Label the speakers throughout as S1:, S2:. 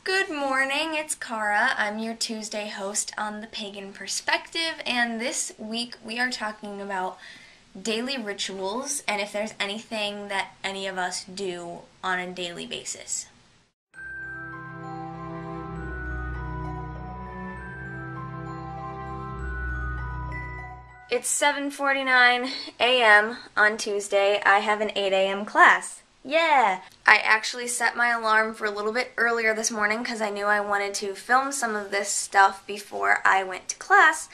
S1: Good morning, it's Cara. I'm your Tuesday host on the Pagan Perspective, and this week we are talking about daily rituals and if there's anything that any of us do on a daily basis. It's 7:49 a.m. on Tuesday. I have an 8 a.m. class. Yeah! I actually set my alarm for a little bit earlier this morning because I knew I wanted to film some of this stuff before I went to class,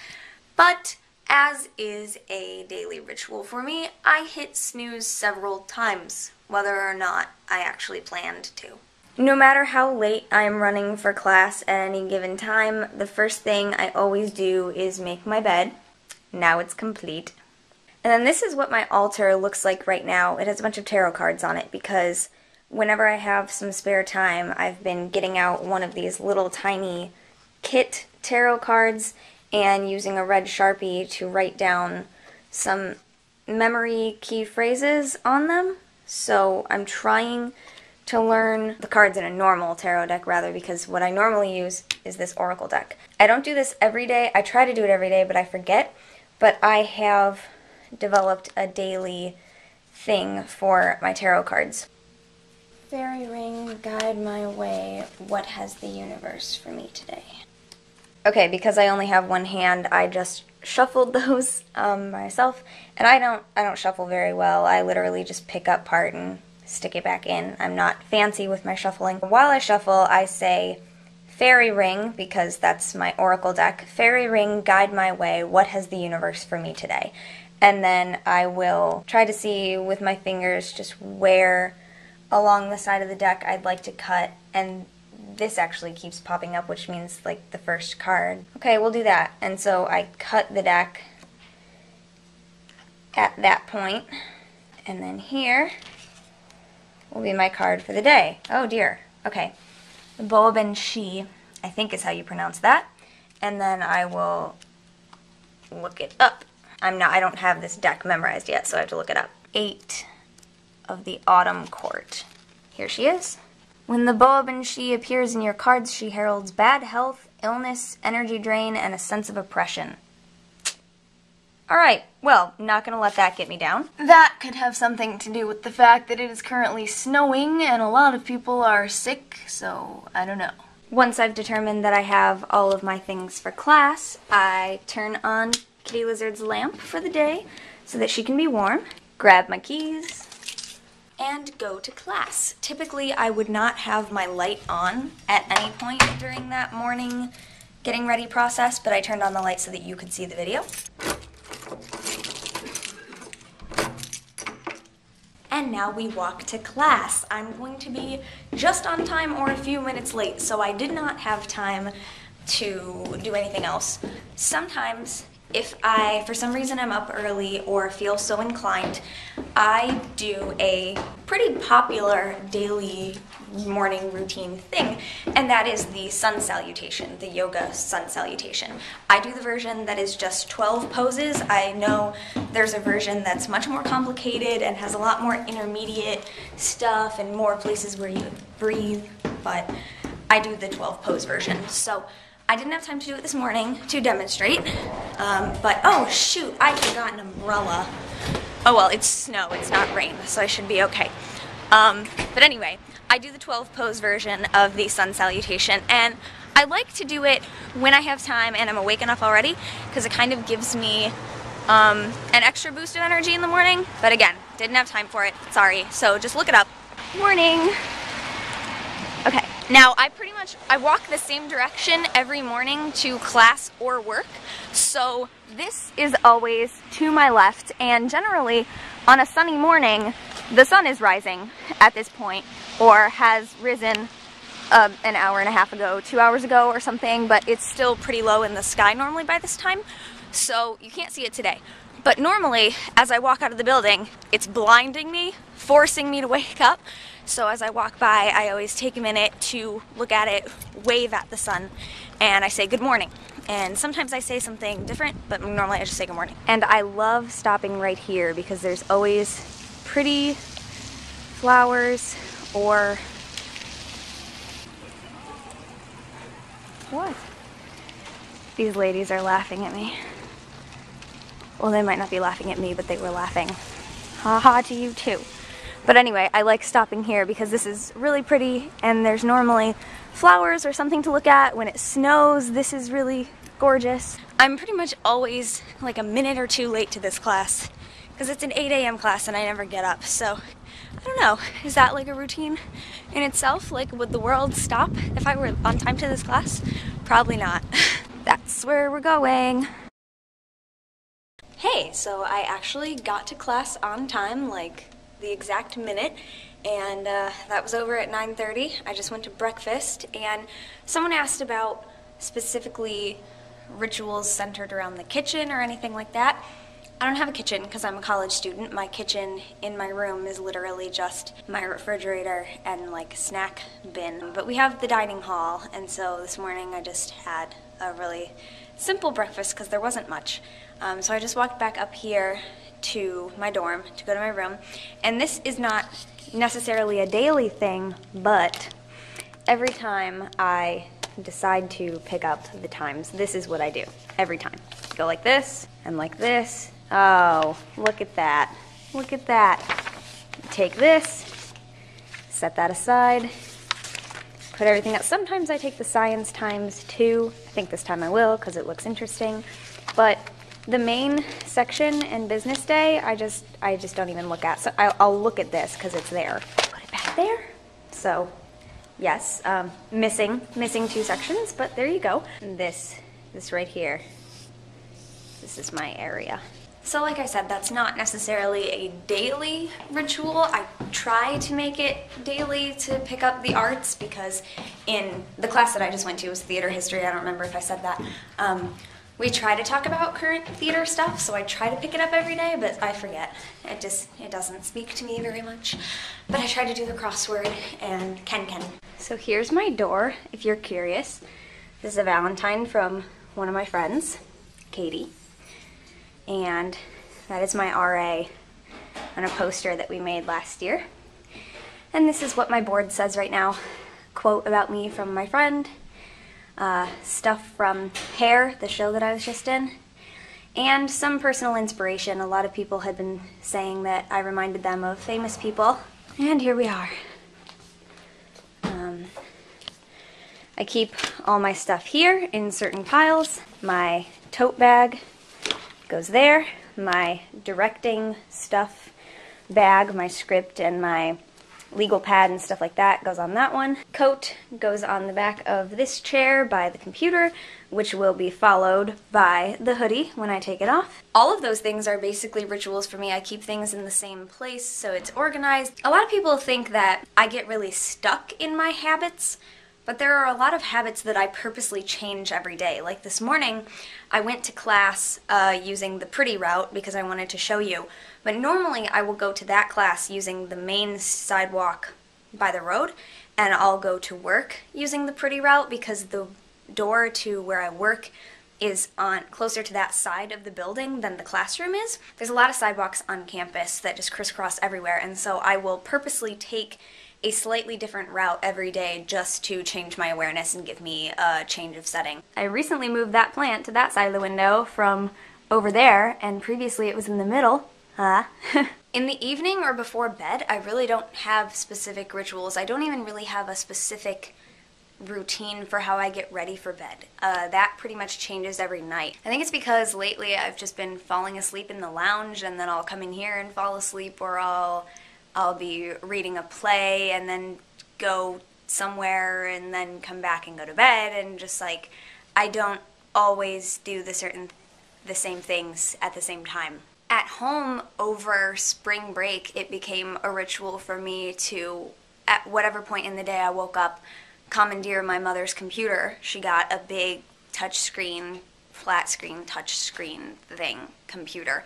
S1: but as is a daily ritual for me, I hit snooze several times, whether or not I actually planned to. No matter how late I'm running for class at any given time, the first thing I always do is make my bed. Now it's complete. And then this is what my altar looks like right now. It has a bunch of tarot cards on it because whenever I have some spare time, I've been getting out one of these little tiny kit tarot cards and using a red Sharpie to write down some memory key phrases on them. So I'm trying to learn the cards in a normal tarot deck rather, because what I normally use is this oracle deck. I don't do this every day. I try to do it every day, but I forget. But I have developed a daily thing for my tarot cards. Fairy ring, guide my way. What has the universe for me today? Okay, because I only have one hand, I just shuffled those myself, and I don't shuffle very well. I literally just pick up part and stick it back in. I'm not fancy with my shuffling. While I shuffle, I say, fairy ring, because that's my oracle deck. Fairy ring, guide my way. What has the universe for me today? And then I will try to see with my fingers just where along the side of the deck I'd like to cut. And this actually keeps popping up, which means like the first card. Okay, we'll do that. And so I cut the deck at that point. And then here will be my card for the day. Oh dear. Okay. The Boabin She, I think is how you pronounce that. And then I will look it up. I don't have this deck memorized yet, so I have to look it up. 8 of the Autumn Court. Here she is. When the Boabin She appears in your cards, she heralds bad health, illness, energy drain, and a sense of oppression. Alright, well, not gonna let that get me down. That could have something to do with the fact that it is currently snowing and a lot of people are sick, so I don't know. Once I've determined that I have all of my things for class, I turn on Kitty Lizard's lamp for the day so that she can be warm, grab my keys, and go to class. Typically, I would not have my light on at any point during that morning getting ready process, but I turned on the light so that you could see the video. And now we walk to class. I'm going to be just on time or a few minutes late, so I did not have time to do anything else. Sometimes, if for some reason I'm up early or feel so inclined, I do a pretty popular daily morning routine thing, and that is the sun salutation, the yoga sun salutation. I do the version that is just 12 poses. I know there's a version that's much more complicated and has a lot more intermediate stuff and more places where you breathe, but I do the 12 pose version. So I didn't have time to do it this morning to demonstrate, but oh shoot, I forgot an umbrella. Oh well, it's snow, it's not rain, so I should be okay. But anyway, I do the 12 pose version of the sun salutation, and I like to do it when I have time and I'm awake enough already, because it kind of gives me an extra boost of energy in the morning. But again, didn't have time for it, sorry, so just look it up. Morning. Okay, now I walk the same direction every morning to class or work, so this is always to my left, and generally on a sunny morning the sun is rising at this point, or has risen an hour and a half ago, 2 hours ago or something, but it's still pretty low in the sky normally by this time, so you can't see it today. But normally, as I walk out of the building, it's blinding me, forcing me to wake up. So as I walk by, I always take a minute to look at it, wave at the sun, and I say good morning. And sometimes I say something different, but normally I just say good morning. And I love stopping right here because there's always pretty flowers or What? These ladies are laughing at me. Well, they might not be laughing at me, but they were laughing. Ha ha to you too. But anyway, I like stopping here because this is really pretty and there's normally flowers or something to look at. When it snows, this is really gorgeous. I'm pretty much always like a minute or two late to this class because it's an 8 a.m. class and I never get up. So I don't know, is that like a routine in itself? Like, would the world stop if I were on time to this class? Probably not. That's where we're going. Hey, so I actually got to class on time, like the exact minute, and that was over at 9:30. I just went to breakfast, and someone asked about specifically rituals centered around the kitchen or anything like that. I don't have a kitchen because I'm a college student. My kitchen in my room is literally just my refrigerator and like snack bin. But we have the dining hall, and so this morning I just had a really simple breakfast because there wasn't much. So I just walked back up here to my dorm to go to my room, and this is not necessarily a daily thing, but every time I decide to pick up the times, this is what I do every time. Go like this and like this. Oh, look at that. Look at that. Take this, set that aside, put everything out. Sometimes I take the science times too. I think this time I will because it looks interesting. But the main section and business day, I just don't even look at. So I'll look at this because it's there. Put it back there. So yes, missing 2 sections, but there you go. And this right here, this is my area. So like I said, that's not necessarily a daily ritual. I try to make it daily to pick up the arts because in the class that I just went to was theater history. I don't remember if I said that. We try to talk about current theater stuff, so I try to pick it up every day, but I forget. It doesn't speak to me very much. But I try to do the crossword and Ken. So here's my door, if you're curious. This is a Valentine from one of my friends, Katie. And that is my RA on a poster that we made last year. And this is what my board says right now. Quote about me from my friend. Stuff from Hair, the show that I was just in, and some personal inspiration. A lot of people had been saying that I reminded them of famous people, and here we are. I keep all my stuff here in certain piles. My tote bag goes there. My directing stuff bag, my script, and my legal pad and stuff like that goes on that one. Coat goes on the back of this chair by the computer, which will be followed by the hoodie when I take it off. All of those things are basically rituals for me. I keep things in the same place so it's organized. A lot of people think that I get really stuck in my habits, but there are a lot of habits that I purposely change every day. Like this morning, I went to class using the pretty route because I wanted to show you. But normally I will go to that class using the main sidewalk by the road, and I'll go to work using the pretty route because the door to where I work is on closer to that side of the building than the classroom is. There's a lot of sidewalks on campus that just crisscross everywhere, and so I will purposely take a slightly different route every day just to change my awareness and give me a change of setting. I recently moved that plant to that side of the window from over there, and previously it was in the middle. In the evening or before bed, I really don't have specific rituals. I don't even really have a specific routine for how I get ready for bed. That pretty much changes every night. I think it's because lately I've just been falling asleep in the lounge, and then I'll come in here and fall asleep, or I'll be reading a play and then go somewhere and then come back and go to bed, and just like I don't always do the same things at the same time. At home over spring break, it became a ritual for me to, at whatever point in the day I woke up, commandeer my mother's computer. She got a big touchscreen, flat screen, touchscreen thing computer,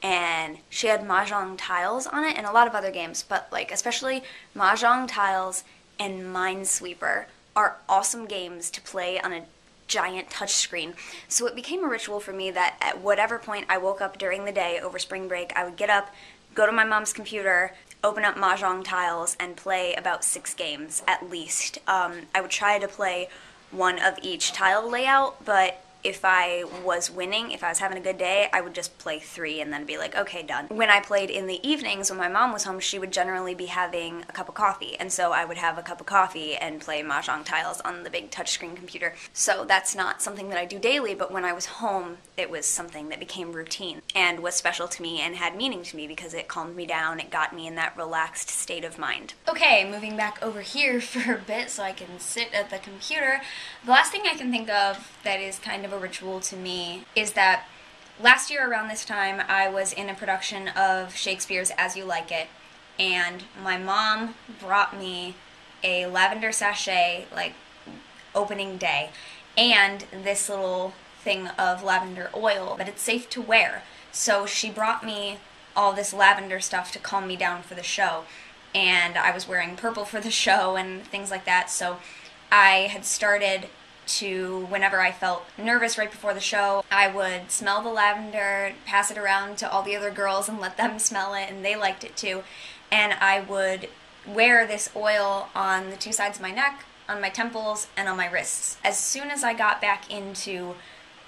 S1: and she had Mahjong tiles on it and a lot of other games, but like especially Mahjong tiles and Minesweeper are awesome games to play on a giant touchscreen. So it became a ritual for me that at whatever point I woke up during the day over spring break, I would get up, go to my mom's computer, open up Mahjong tiles, and play about 6 games at least. I would try to play one of each tile layout, but if I was winning, if I was having a good day, I would just play 3 and then be like, okay, done. When I played in the evenings when my mom was home, she would generally be having a cup of coffee, and so I would have a cup of coffee and play mahjong tiles on the big touchscreen computer. So that's not something that I do daily, but when I was home, it was something that became routine and was special to me and had meaning to me because it calmed me down, it got me in that relaxed state of mind. Okay, moving back over here for a bit so I can sit at the computer. The last thing I can think of that is kind of a ritual to me is that last year around this time I was in a production of Shakespeare's As You Like It, and my mom brought me a lavender sachet like opening day and this little thing of lavender oil, but it's safe to wear. So she brought me all this lavender stuff to calm me down for the show, and I was wearing purple for the show and things like that, so I had started to, whenever I felt nervous right before the show, I would smell the lavender, pass it around to all the other girls and let them smell it, and they liked it too. And I would wear this oil on the 2 sides of my neck, on my temples, and on my wrists. As soon as I got back into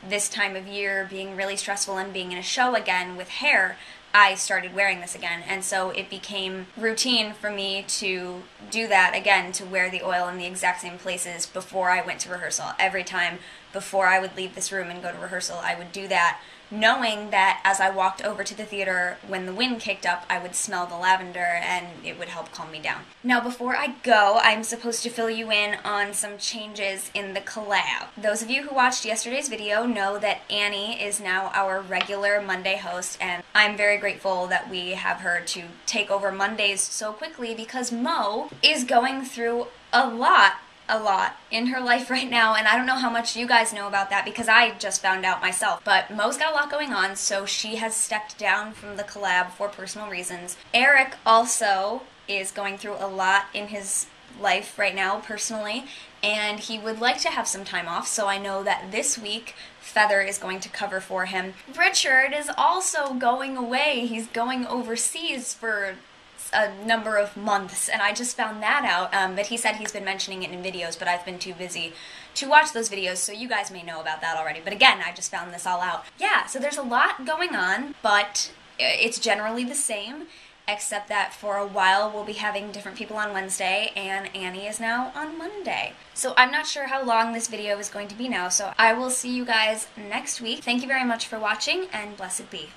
S1: this time of year being really stressful and being in a show again with hair, I started wearing this again, and so it became routine for me to do that again, to wear the oil in the exact same places before I went to rehearsal. Every time before I would leave this room and go to rehearsal, I would do that, knowing that as I walked over to the theater, when the wind kicked up, I would smell the lavender and it would help calm me down. Now before I go, I'm supposed to fill you in on some changes in the collab. Those of you who watched yesterday's video know that Annie is now our regular Monday host, and I'm very grateful that we have her to take over Mondays so quickly because Mo is going through a lot in her life right now, and I don't know how much you guys know about that because I just found out myself. But Mo's got a lot going on, so she has stepped down from the collab for personal reasons. Eric also is going through a lot in his life right now personally, and he would like to have some time off, so I know that this week Feather is going to cover for him. Richard is also going away. He's going overseas for a number of months, and I just found that out, but he said he's been mentioning it in videos, but I've been too busy to watch those videos, so you guys may know about that already. But again, I just found this all out. Yeah, so there's a lot going on, but it's generally the same, except that for a while we'll be having different people on Wednesday, and Annie is now on Monday. So I'm not sure how long this video is going to be now, so I will see you guys next week. Thank you very much for watching, and blessed be.